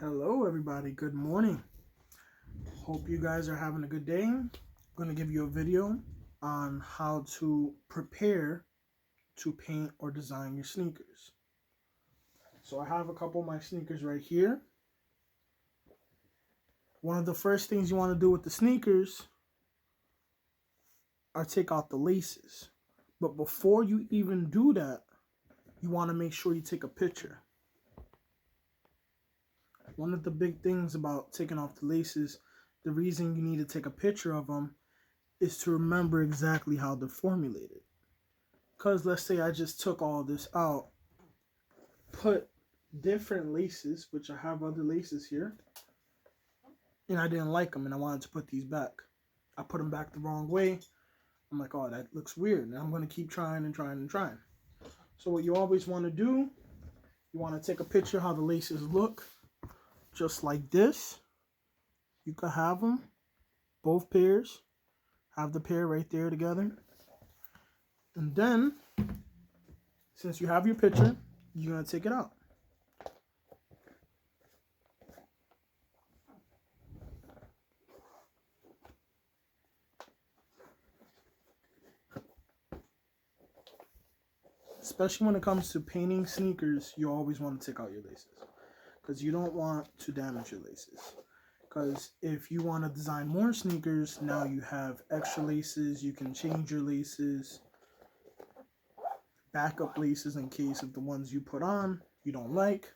Hello, everybody. Good morning. Hope you guys are having a good day. I'm going to give you a video on how to prepare to paint or design your sneakers. So I have a couple of my sneakers right here. One of the first things you want to do with the sneakers are take out the laces. But before you even do that, you want to make sure you take a picture. One of the big things about taking off the laces, the reason you need to take a picture of them is to remember exactly how they're formulated. Because let's say I just took all this out, put different laces, which I have other laces here, and I didn't like them and I wanted to put these back. I put them back the wrong way. I'm like, oh, that looks weird. And I'm going to keep trying and trying and trying. So what you always want to do, you want to take a picture of how the laces look, just like this. You can have them, both pairs. Have the pair right there together. And then, since you have your picture, you're going to take it out. Especially when it comes to painting sneakers, you always want to take out your laces. Because you don't want to damage your laces. Because if you want to design more sneakers, now you have extra laces. You can change your laces. Backup laces in case of the ones you put on you don't like.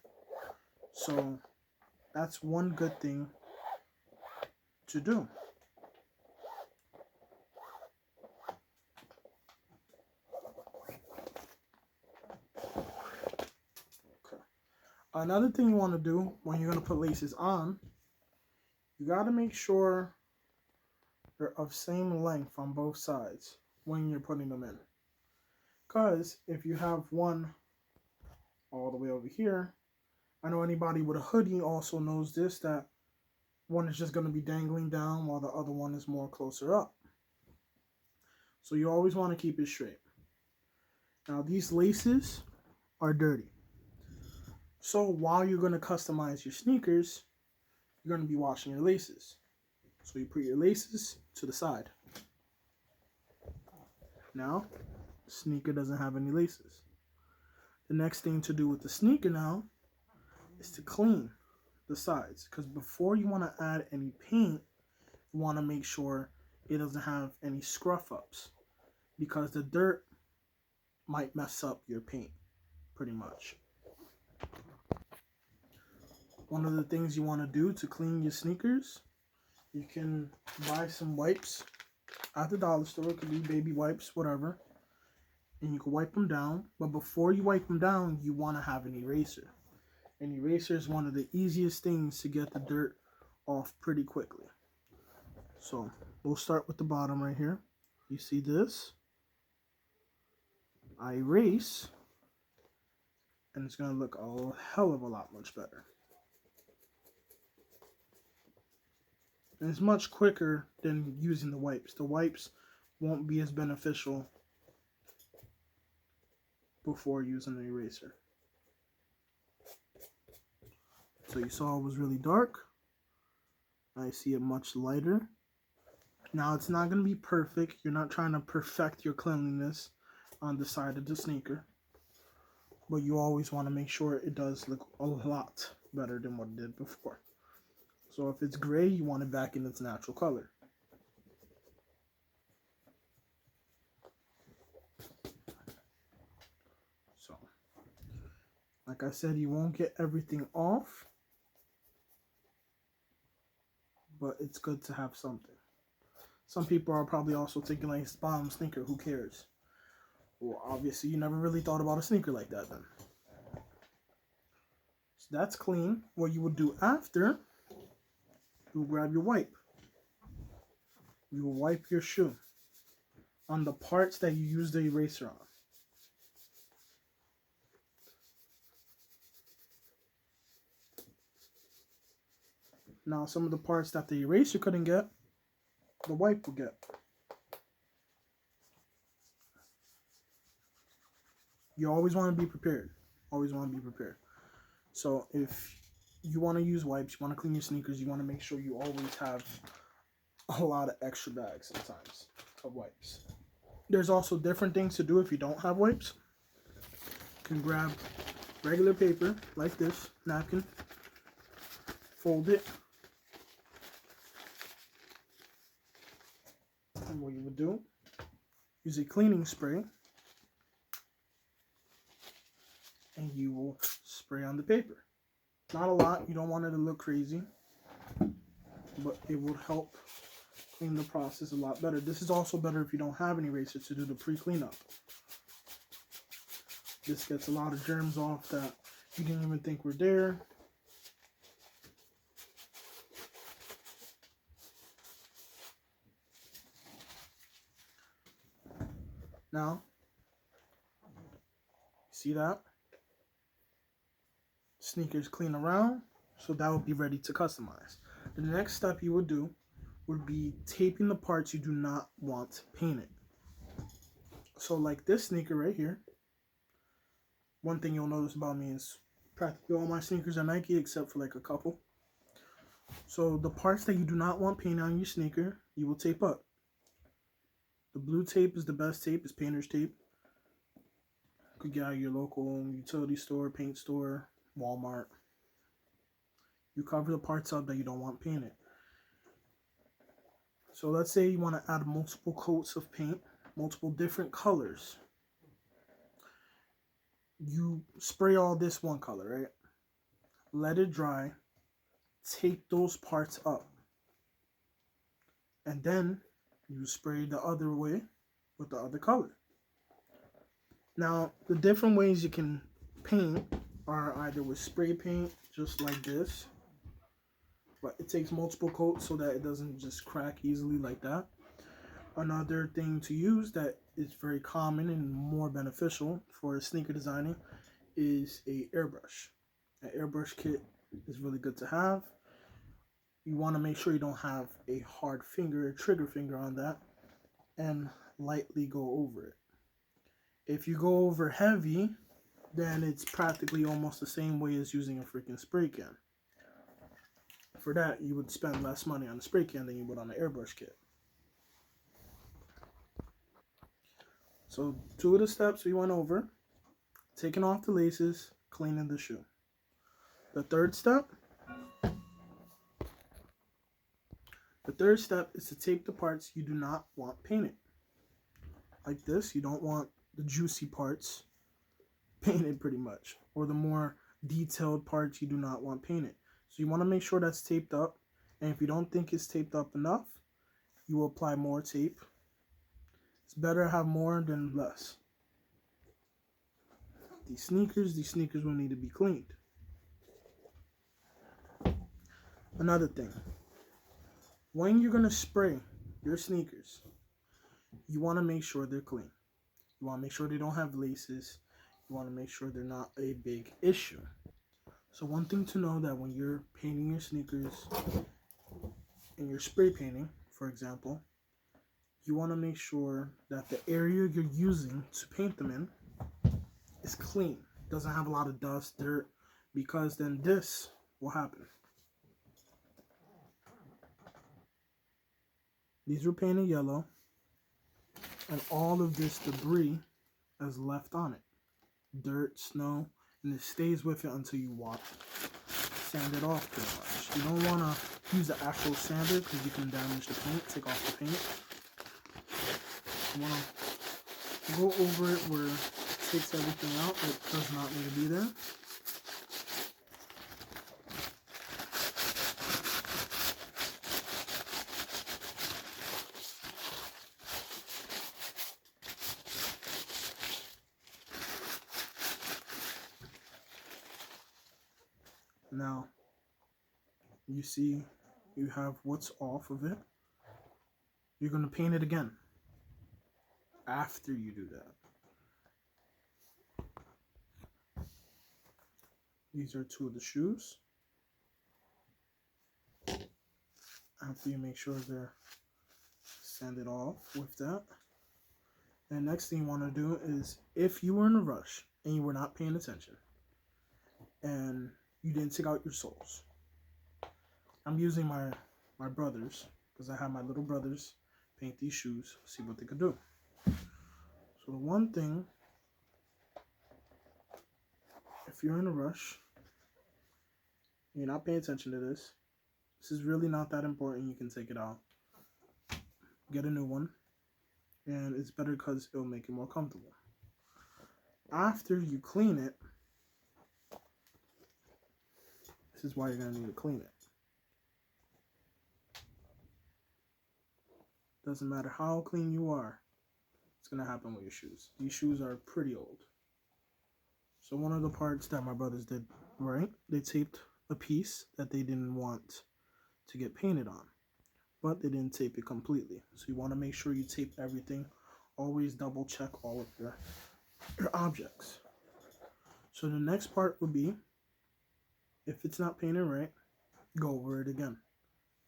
So that's one good thing to do. Okay. Another thing you want to do when you're going to put laces on, you got to make sure they're of same length on both sides when you're putting them in. Because if you have one all the way over here, I know anybody with a hoodie also knows this, that one is just going to be dangling down while the other one is more closer up. So you always want to keep it straight. Now these laces are dirty. So while you're going to customize your sneakers, you're going to be washing your laces. So you put your laces to the side. Now, the sneaker doesn't have any laces. The next thing to do with the sneaker now is to clean the sides. Because before you want to add any paint, you want to make sure it doesn't have any scruff ups. Because the dirt might mess up your paint, pretty much. One of the things you want to do to clean your sneakers, you can buy some wipes at the dollar store. It could be baby wipes, whatever. And you can wipe them down. But before you wipe them down, you want to have an eraser. An eraser is one of the easiest things to get the dirt off pretty quickly. So we'll start with the bottom right here. You see this? I erase, and it's going to look a hell of a lot much better. And it's much quicker than using the wipes. The wipes won't be as beneficial before using the eraser. So you saw it was really dark. I see it much lighter. Now it's not going to be perfect. You're not trying to perfect your cleanliness on the side of the sneaker. But you always want to make sure it does look a lot better than what it did before. So if it's gray, you want it back in its natural color. So, like I said, you won't get everything off, but it's good to have something. Some people are probably also thinking like, it's bottom sneaker, who cares? Well, obviously you never really thought about a sneaker like that then. So that's clean. What you would do after, you grab your wipe. You will wipe your shoe on the parts that you use the eraser on. Now some of the parts that the eraser couldn't get, the wipe will get. You always want to be prepared. Always want to be prepared. So if you want to use wipes, you want to clean your sneakers, you want to make sure you always have a lot of extra bags sometimes of wipes. There's also different things to do if you don't have wipes. You can grab regular paper like this, napkin, fold it, and what you would do, use a cleaning spray, and you will spray on the paper. Not a lot, you don't want it to look crazy, but it will help clean the process a lot better. This is also better if you don't have any erasers to do the pre-cleanup. This gets a lot of germs off that you didn't even think were there. Now, see that? Sneakers clean around, so that will be ready to customize. The next step you would do would be taping the parts you do not want painted. So like this sneaker right here, one thing you'll notice about me is practically all my sneakers are Nike except for like a couple. So the parts that you do not want painted on your sneaker, you will tape up. The blue tape is the best tape, it's painter's tape. You could get out of your local utility store, paint store, Walmart. You cover the parts up that you don't want painted. So let's say you want to add multiple coats of paint, multiple different colors. You spray all this one color, right? Let it dry, tape those parts up. And then you spray the other way with the other color. Now, the different ways you can paint are either with spray paint, just like this. But it takes multiple coats so that it doesn't just crack easily like that. Another thing to use that is very common and more beneficial for sneaker designing is a airbrush. An airbrush kit is really good to have. You want to make sure you don't have a hard finger, a trigger finger on that, and lightly go over it. If you go over heavy, then it's practically almost the same way as using a freaking spray can. For that, you would spend less money on a spray can than you would on an airbrush kit. So 2 of the steps we went over: taking off the laces, cleaning the shoe. The third step is to tape the parts you do not want painted. Like this, you don't want the juicy parts painted pretty much, or the more detailed parts you do not want painted. So you want to make sure that's taped up, and if you don't think it's taped up enough, you will apply more tape. It's better to have more than less. These sneakers will need to be cleaned. Another thing, when you're going to spray your sneakers, you want to make sure they're clean. You want to make sure they don't have laces. You want to make sure they're not a big issue. So one thing to know, that when you're painting your sneakers and you're spray painting, for example, you want to make sure that the area you're using to paint them in is clean. Doesn't have a lot of dust, dirt, because then this will happen. These were painted yellow, and all of this debris is left on it. Dirt, snow, and it stays with it until you sand it off pretty much. You don't want to use the actual sander because you can damage the paint, take off the paint. You want to go over it where it takes everything out that does not need to be there. Now, you see you have what's off of it. You're going to paint it again after you do that. These are 2 of the shoes. After you make sure they're sanded off with that. And next thing you want to do is, if you were in a rush and you were not paying attention, and you didn't take out your soles. I'm using my brothers, because I have my little brothers paint these shoes, see what they could do. So the one thing, if you're in a rush, you're not paying attention to this, this is really not that important, you can take it out, get a new one, and it's better because it'll make it more comfortable. After you clean it, this is why you're going to need to clean it. Doesn't matter how clean you are, it's going to happen with your shoes. These shoes are pretty old. So one of the parts that my brothers did right, they taped a piece that they didn't want to get painted on, but they didn't tape it completely. So you want to make sure you tape everything. Always double check all of your objects. So the next part would be, if it's not painted right, go over it again.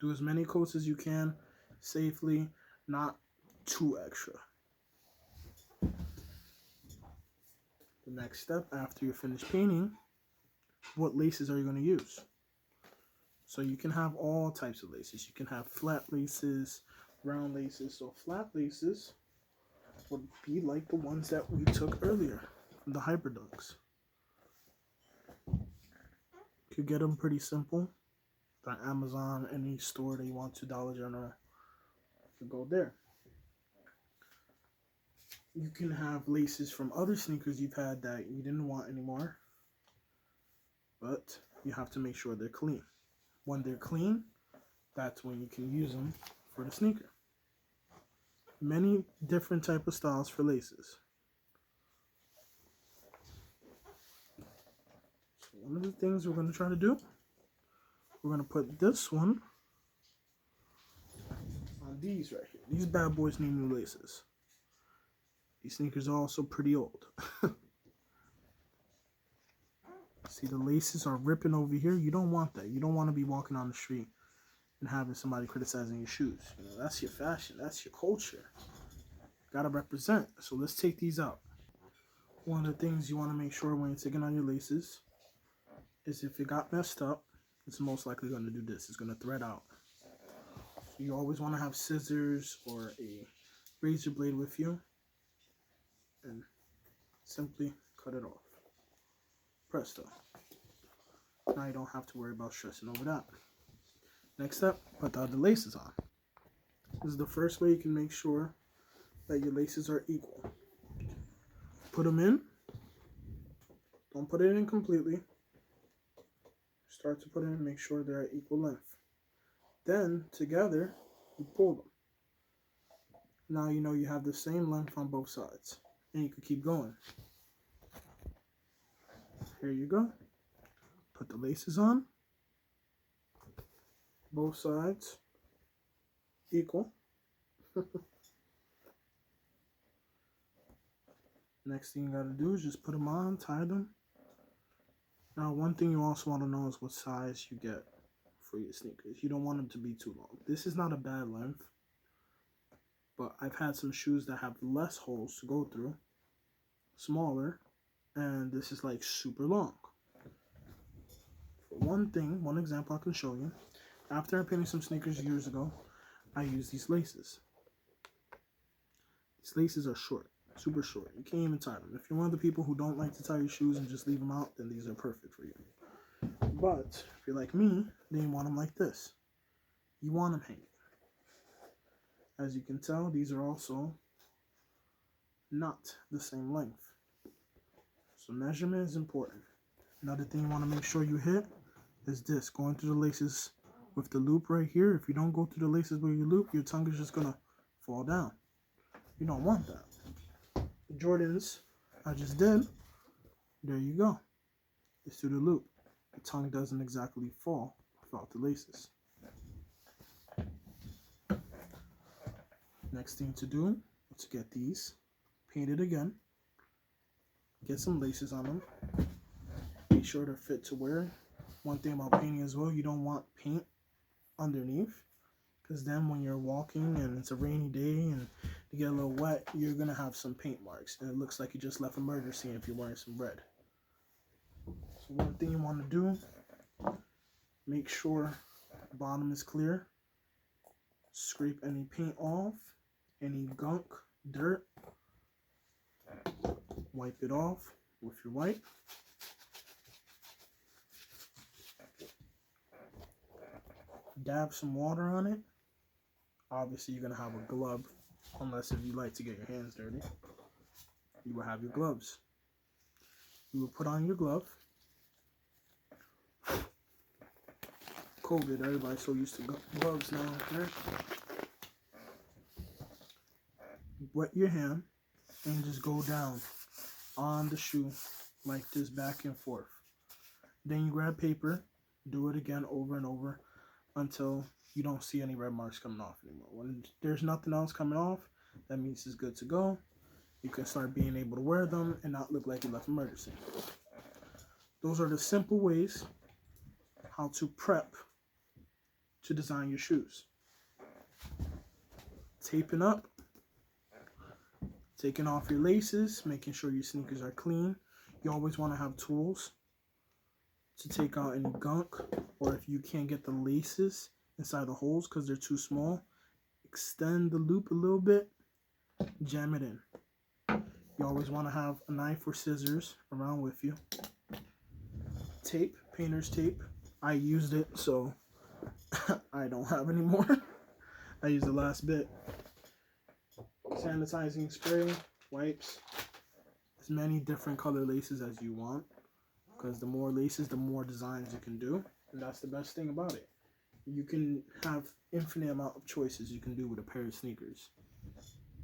Do as many coats as you can safely, not too extra. The next step after you're finished painting, what laces are you going to use? So you can have all types of laces. You can have flat laces, round laces. So flat laces would be like the ones that we took earlier from the Hyperdunks. You could get them pretty simple. On Amazon, any store that you want to, Dollar General, you go there. You can have laces from other sneakers you've had that you didn't want anymore, but you have to make sure they're clean. When they're clean, that's when you can use them for the sneaker. Many different type of styles for laces. So one of the things we're going to try to do, we're going to put this one on these right here. These bad boys need new laces. These sneakers are also pretty old. See, the laces are ripping over here. You don't want that. You don't want to be walking on the street and having somebody criticizing your shoes. You know, that's your fashion. That's your culture. Gotta represent. So let's take these out. One of the things you want to make sure when you're taking on your laces is if it got messed up, it's most likely going to do this. It's going to thread out. So you always want to have scissors or a razor blade with you. And simply cut it off. Presto. Now you don't have to worry about stressing over that. Next up, put the other laces on. This is the first way you can make sure that your laces are equal. Put them in. Don't put it in completely. Start to put it in and make sure they're at equal length. Then, together, you pull them. Now you know you have the same length on both sides. And you can keep going. Here you go. Put the laces on. Both sides equal. Next thing you gotta do is just put them on, tie them. Now, one thing you also want to know is what size you get for your sneakers. You don't want them to be too long. This is not a bad length, but I've had some shoes that have less holes to go through, smaller, and this is like super long. For one example I can show you. After I painted some sneakers years ago, I used these laces. These laces are short, super short. You can't even tie them. If you're one of the people who don't like to tie your shoes and just leave them out, then these are perfect for you. But if you're like me, then you want them like this. You want them hanging. As you can tell, these are also not the same length. So measurement is important. Another thing you want to make sure you hit is this, going through the laces with the loop right here. If you don't go through the laces where you loop, your tongue is just going to fall down. You don't want that. The Jordans I just did, there you go. It's through the loop. The tongue doesn't exactly fall without the laces. Next thing to do is to get these painted again. Get some laces on them. Make sure they're fit to wear. One thing about painting as well, you don't want paint underneath, because then when you're walking and it's a rainy day and you get a little wet, you're going to have some paint marks. And it looks like you just left a murder scene if you're wearing some red. So one thing you want to do Make sure the bottom is clear. Scrape any paint off, any gunk, dirt. Wipe it off with your wipe. Dab some water on it. Obviously, you're going to have a glove, unless if you like to get your hands dirty. You will have your gloves. You will put on your glove. COVID, everybody's so used to gloves now, okay? Wet your hand and just go down on the shoe like this, back and forth. Then you grab paper, do it again over and over until you don't see any red marks coming off anymore. When there's nothing else coming off, that means it's good to go. You can start being able to wear them and not look like you left a murder scene. Those are the simple ways how to prep to design your shoes. Taping up, taking off your laces, making sure your sneakers are clean. You always want to have tools to take out any gunk, or if you can't get the laces inside the holes because they're too small, extend the loop a little bit, jam it in. You always want to have a knife or scissors around with you. Tape, painter's tape. I used it, so I don't have any more. I used the last bit. Sanitizing spray, wipes, as many different color laces as you want, because the more laces, the more designs you can do, and that's the best thing about it. You can have infinite amount of choices you can do with a pair of sneakers.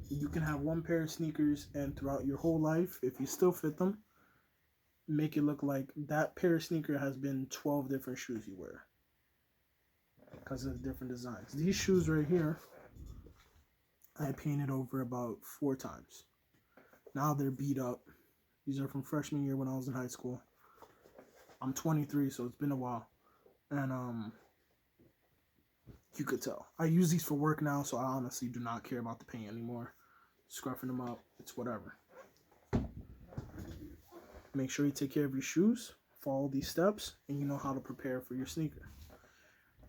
You can have one pair of sneakers, and throughout your whole life, if you still fit them, make it look like that pair of sneaker has been 12 different shoes you wear because of different designs. These shoes right here, I painted over about 4 times. Now they're beat up. These are from freshman year when I was in high school. I'm 23, so it's been a while. And you could tell. I use these for work now, so I honestly do not care about the paint anymore. Scruffing them up, it's whatever. Make sure you take care of your shoes, follow these steps, and you know how to prepare for your sneaker.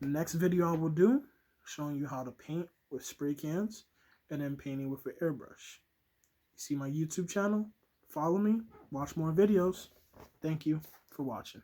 The next video I will do, showing you how to paint with spray cans and then painting with an airbrush. You see my YouTube channel? Follow me, watch more videos. Thank you for watching.